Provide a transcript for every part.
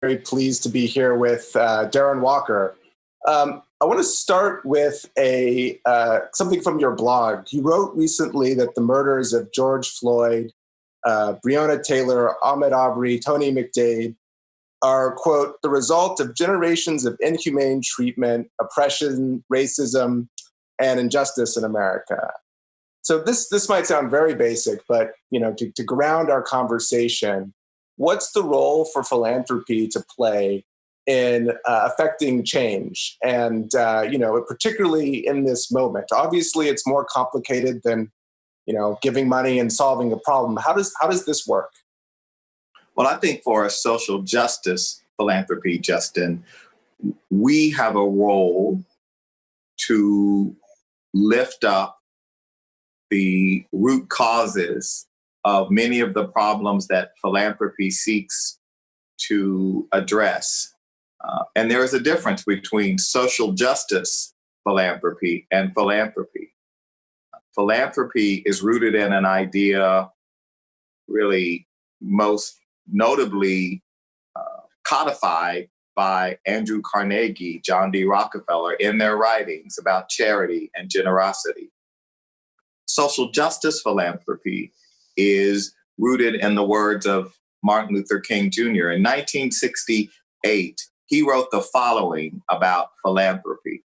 very pleased to be here with Darren Walker. I want to start with something from your blog. You wrote recently that the murders of George Floyd, Breonna Taylor, Ahmaud Arbery, Tony McDade are, quote, the result of generations of inhumane treatment, oppression, racism, and injustice in America. So this might sound very basic, but to ground our conversation, what's the role for philanthropy to play in affecting change? And particularly in this moment, obviously it's more complicated than giving money and solving a problem. How does this work? Well, I think for a social justice philanthropy, Justin, we have a role to lift up the root causes of many of the problems that philanthropy seeks to address. And there is a difference between social justice philanthropy and philanthropy. Philanthropy is rooted in an idea, really most notably codified by Andrew Carnegie, John D. Rockefeller in their writings about charity and generosity. Social justice philanthropy is rooted in the words of Martin Luther King Jr. In 1968, he wrote the following about philanthropy.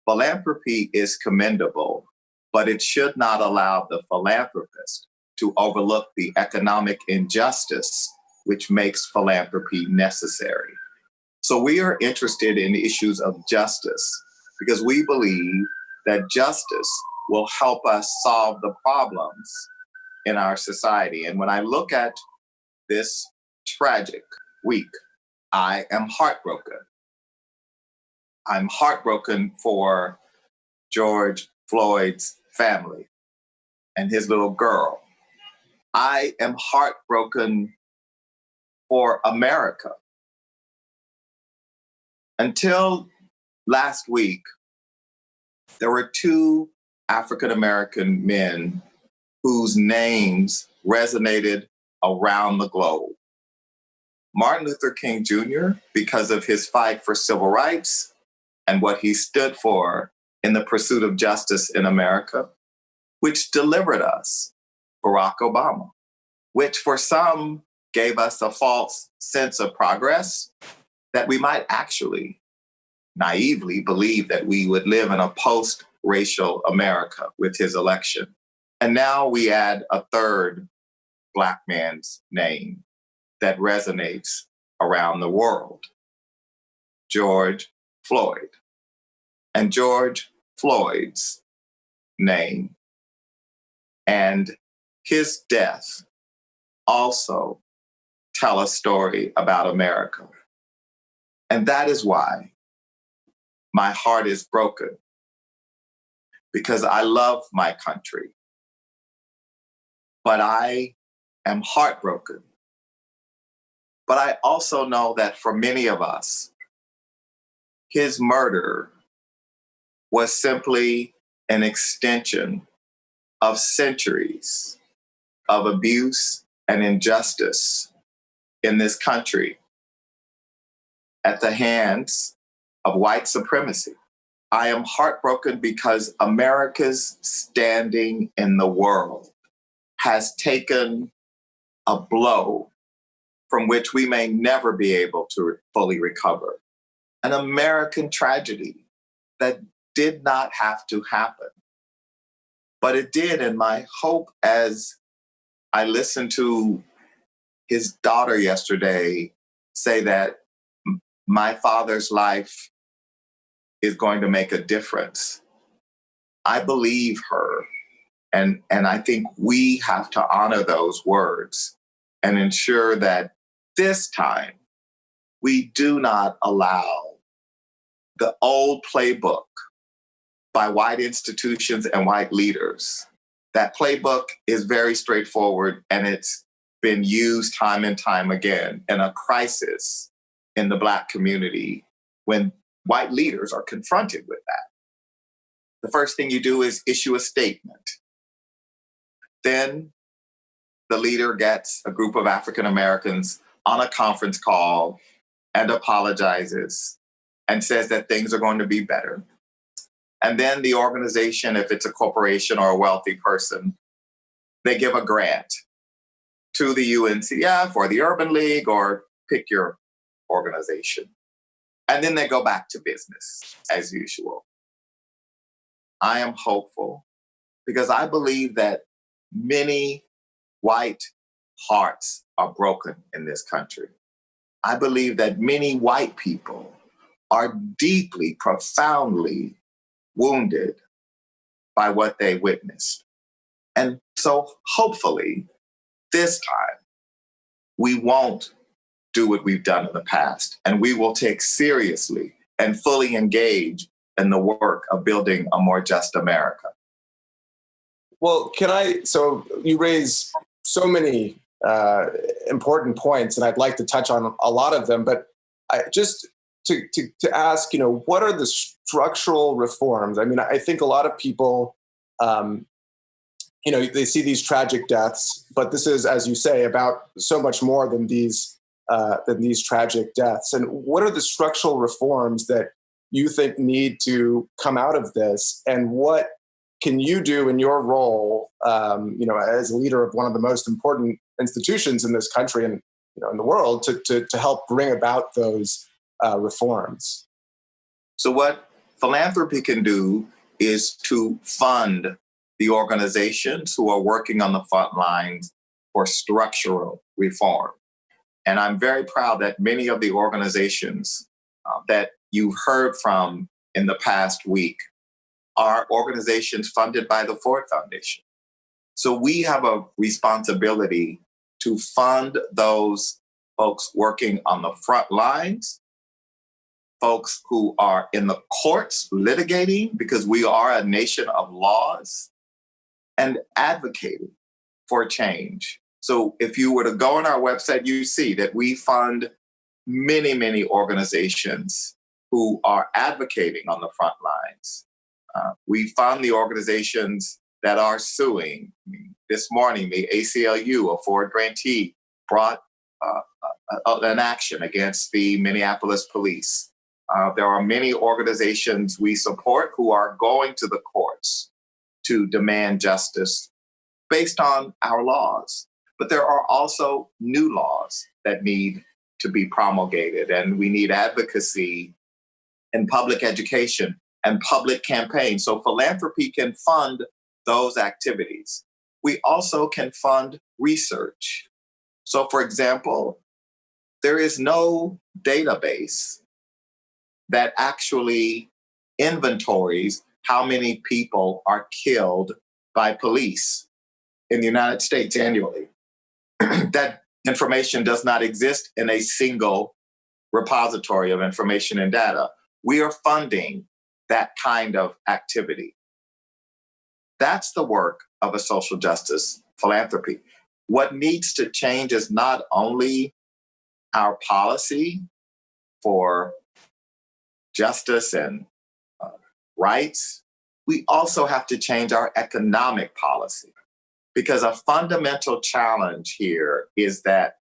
Philanthropy is commendable, but it should not allow the philanthropist to overlook the economic injustice which makes philanthropy necessary. So we are interested in issues of justice because we believe that justice will help us solve the problems in our society. And when I look at this tragic week, I am heartbroken. I'm heartbroken for George Floyd's family and his little girl. I am heartbroken for America. Until last week, there were two African-American men whose names resonated around the globe. Martin Luther King Jr., because of his fight for civil rights and what he stood for in the pursuit of justice in America, which delivered us Barack Obama, which for some gave us a false sense of progress, that we might actually naively believe that we would live in a post-racial America with his election. And now we add a third Black man's name that resonates around the world, George Floyd. And George Floyd's name and his death also tell a story about America. And that is why my heart is broken, because I love my country, but I am heartbroken. But I also know that for many of us, his murder was simply an extension of centuries of abuse and injustice in this country at the hands of white supremacy. I am heartbroken because America's standing in the world has taken a blow from which we may never be able to fully recover. An American tragedy that did not have to happen, but it did. And my hope, as I listened to his daughter yesterday say that my father's life is going to make a difference, I believe her. And I think we have to honor those words and ensure that this time we do not allow the old playbook by white institutions and white leaders. That playbook is very straightforward, and it's been used time and time again in a crisis in the Black community when white leaders are confronted with that. The first thing you do is issue a statement. Then the leader gets a group of African Americans on a conference call and apologizes and says that things are going to be better. And then the organization, if it's a corporation or a wealthy person, they give a grant to the UNCF or the Urban League or pick your organization. And then they go back to business as usual. I am hopeful because I believe that many white hearts are broken in this country. I believe that many white people are deeply, profoundly wounded by what they witnessed. And so hopefully this time we won't do what we've done in the past, and we will take seriously and fully engage in the work of building a more just America. Well, so you raise so many important points, and I'd like to touch on a lot of them, but just to ask, what are the structural reforms? I mean, I think a lot of people, they see these tragic deaths, but this is, as you say, about so much more than these tragic deaths. And what are the structural reforms that you think need to come out of this? And what can you do in your role, as a leader of one of the most important institutions in this country and in the world, to help bring about those reforms? So what philanthropy can do is to fund the organizations who are working on the front lines for structural reform. And I'm very proud that many of the organizations that you've heard from in the past week are organizations funded by the Ford Foundation. So we have a responsibility to fund those folks working on the front lines, folks who are in the courts litigating, because we are a nation of laws, and advocating for change. So if you were to go on our website, you see that we fund many, many organizations who are advocating on the front lines. We fund the organizations that are suing. This morning, the ACLU, a Ford grantee, brought an action against the Minneapolis police. There are many organizations we support who are going to the courts to demand justice based on our laws. But there are also new laws that need to be promulgated, and we need advocacy and public education and public campaigns. So philanthropy can fund those activities. We also can fund research. So for example, there is no database that actually inventories how many people are killed by police in the United States annually. That information does not exist in a single repository of information and data. We are funding that kind of activity. That's the work of a social justice philanthropy. What needs to change is not only our policy for justice and rights, we also have to change our economic policy. Because a fundamental challenge here is that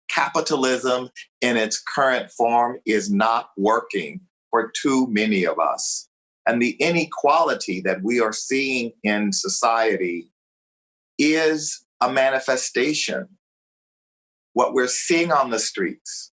capitalism in its current form is not working for too many of us. And the inequality that we are seeing in society is a manifestation. What we're seeing on the streets,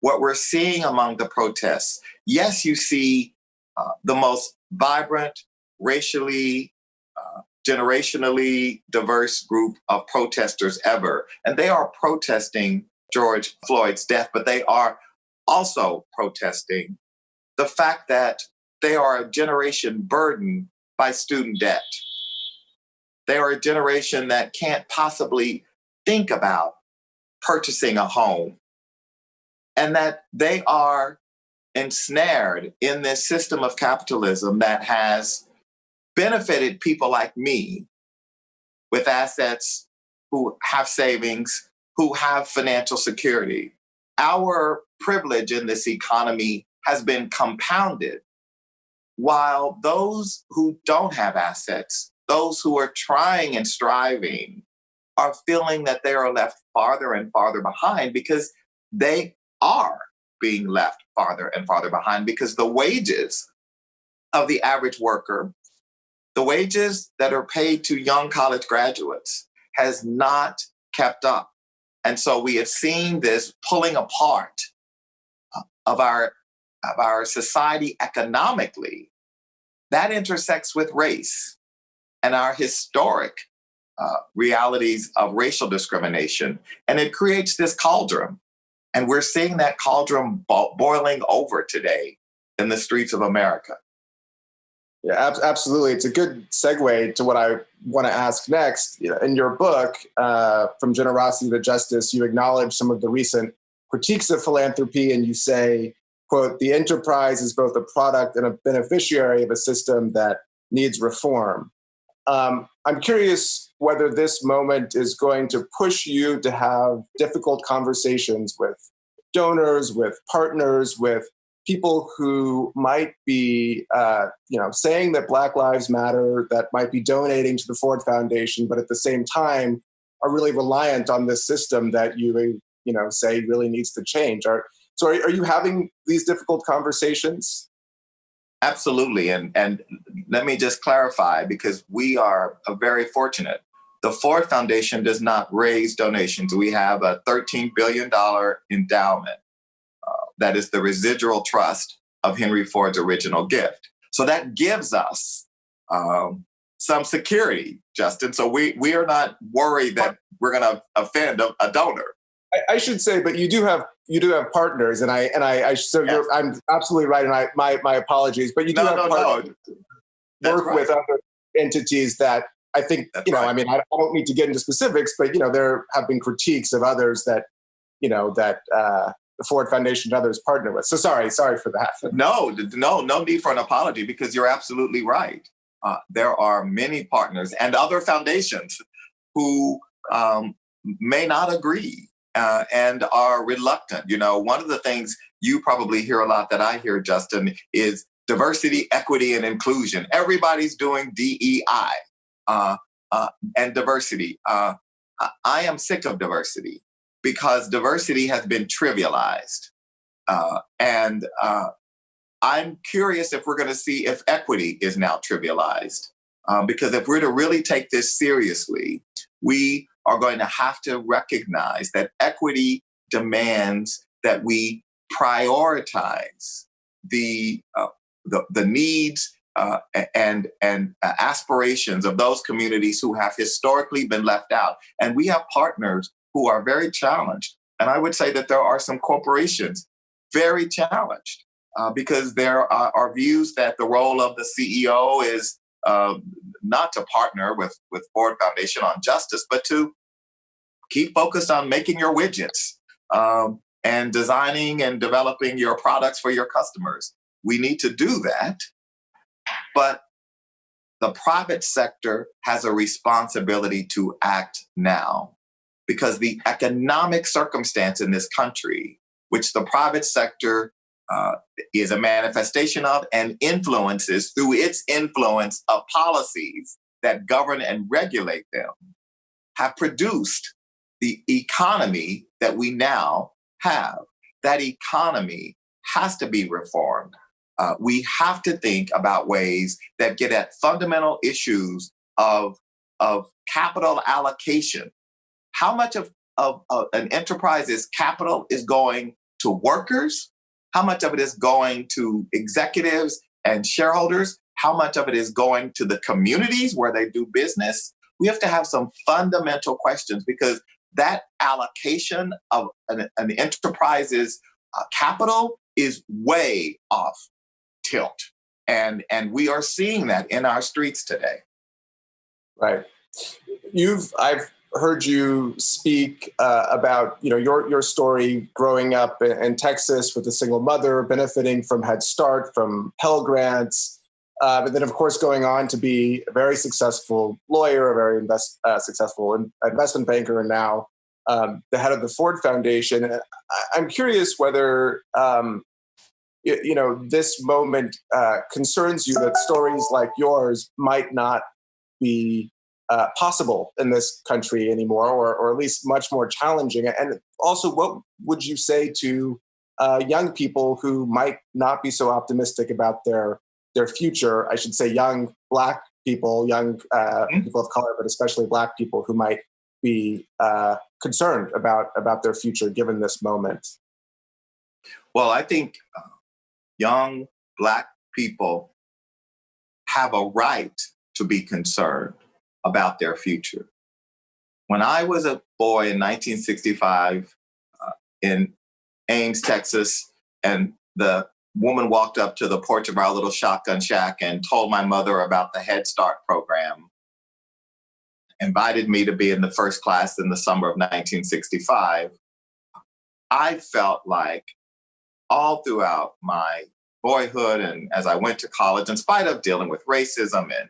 what we're seeing among the protests. Yes, you see the most vibrant, racially, generationally diverse group of protesters ever. And they are protesting George Floyd's death, but they are also protesting the fact that they are a generation burdened by student debt. They are a generation that can't possibly think about purchasing a home, and that they are ensnared in this system of capitalism that has benefited people like me with assets, who have savings, who have financial security. Our privilege in this economy has been compounded, while those who don't have assets, those who are trying and striving, are feeling that they are left farther and farther behind because they are being left farther and farther behind because the wages of the average worker, the wages that are paid to young college graduates, has not kept up. And so we have seen this pulling apart of our society economically. That intersects with race and our historic realities of racial discrimination. And it creates this cauldron. And we're seeing that cauldron boiling over today in the streets of America. Yeah, absolutely. It's a good segue to what I want to ask next. In your book, From Generosity to Justice, you acknowledge some of the recent critiques of philanthropy, and you say, quote, "The enterprise is both a product and a beneficiary of a system that needs reform." I'm curious whether this moment is going to push you to have difficult conversations with donors, with partners, with people who might be, saying that Black Lives Matter, that might be donating to the Ford Foundation, but at the same time are really reliant on this system that you say really needs to change. So are you having these difficult conversations? Absolutely. And let me just clarify, because we are very fortunate. The Ford Foundation does not raise donations. We have a $13 billion endowment that is the residual trust of Henry Ford's original gift. So that gives us some security, Justin. So we are not worried that we're going to offend a donor. I should say, but you do have partners, and yes. I'm absolutely right, and my apologies, but you do have partners work with other entities that I think I don't need to get into specifics, but there have been critiques of others that the Ford Foundation and others partner with. So sorry for that. No need for an apology, because you're absolutely right. There are many partners and other foundations who may not agree and are reluctant. One of the things you probably hear a lot that I hear, Justin, is diversity, equity, and inclusion. Everybody's doing DEI and diversity. I am sick of diversity, because diversity has been trivialized. And I'm curious if we're going to see if equity is now trivialized. Because if we're to really take this seriously, we are going to have to recognize that equity demands that we prioritize the needs and aspirations of those communities who have historically been left out. And we have partners who are very challenged. And I would say that there are some corporations very challenged because there are views that the role of the CEO is not to partner with Ford Foundation on justice, but to keep focused on making your widgets and designing and developing your products for your customers. We need to do that. But the private sector has a responsibility to act now, because the economic circumstance in this country, which the private sector is a manifestation of and influences through its influence of policies that govern and regulate them, have produced the economy that we now have. That economy has to be reformed. We have to think about ways that get at fundamental issues of capital allocation. How much of an enterprise's capital is going to workers? How much of it is going to executives and shareholders? How much of it is going to the communities where they do business? We have to have some fundamental questions, because that allocation of an enterprise's capital is way off tilt. And we are seeing that in our streets today. Right. I've heard you speak about your story growing up in Texas with a single mother, benefiting from Head Start, from Pell Grants, but then of course going on to be a very successful lawyer, a very successful investment banker, and now the head of the Ford Foundation. I'm curious whether this moment concerns you, that stories like yours might not be possible in this country anymore, or at least much more challenging. And also, what would you say to young people who might not be so optimistic about their future. I should say young Black people, young people of color, but especially Black people who might be concerned about their future given this moment? Well, I think young Black people have a right to be concerned about their future. When I was a boy in 1965 in Ames, Texas, and the woman walked up to the porch of our little shotgun shack and told my mother about the Head Start program, invited me to be in the first class in the summer of 1965, I felt like all throughout my boyhood and as I went to college, in spite of dealing with racism and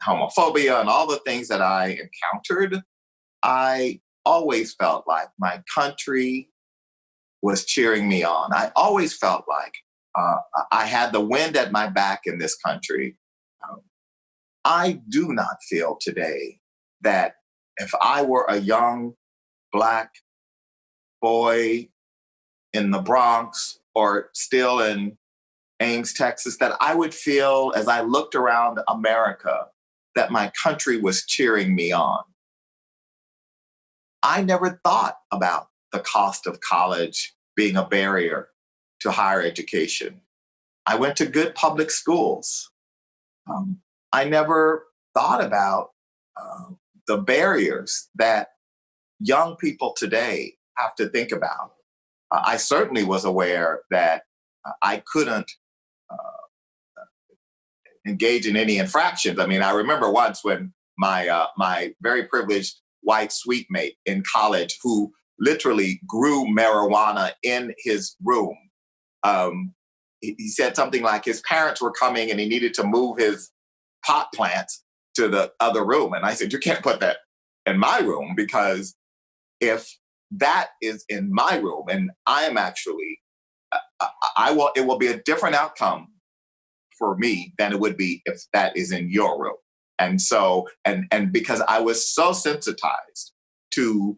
homophobia and all the things that I encountered, I always felt like my country was cheering me on. I always felt like I had the wind at my back in this country. I do not feel today that if I were a young Black boy in the Bronx or still in Ames, Texas, that I would feel as I looked around America that my country was cheering me on. I never thought about the cost of college being a barrier to higher education. I went to good public schools. I never thought about the barriers that young people today have to think about. I certainly was aware that I couldn't engage in any infractions. I mean, I remember once when my very privileged white suite mate in college, who literally grew marijuana in his room, he said something like his parents were coming and he needed to move his pot plants to the other room. And I said, you can't put that in my room, because if that is in my room and I am actually, it will be a different outcome for me than it would be if that is in your room. And so, and because I was so sensitized to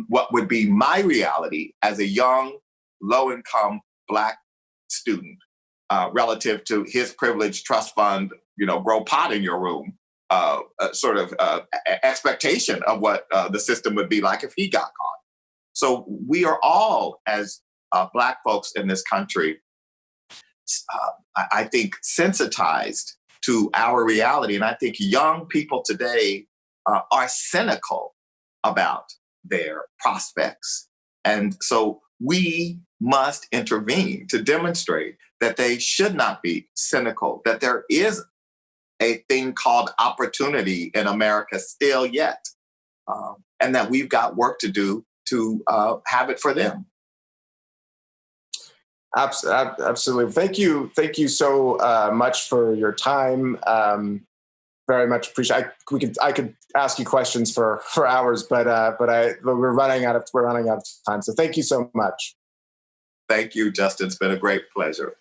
what would be my reality as a young, low-income Black student relative to his privileged trust fund, grow pot in your room, sort of expectation of what the system would be like if he got caught. So we are all, as Black folks in this country, I think, sensitized to our reality. And I think young people today are cynical about their prospects. And so we must intervene to demonstrate that they should not be cynical, that there is a thing called opportunity in America still yet, and that we've got work to do to have it for them. Absolutely. Thank you so much for your time. Very much appreciate. I could ask you questions for hours, but we're running out of time. So thank you so much. Thank you, Justin. It's been a great pleasure.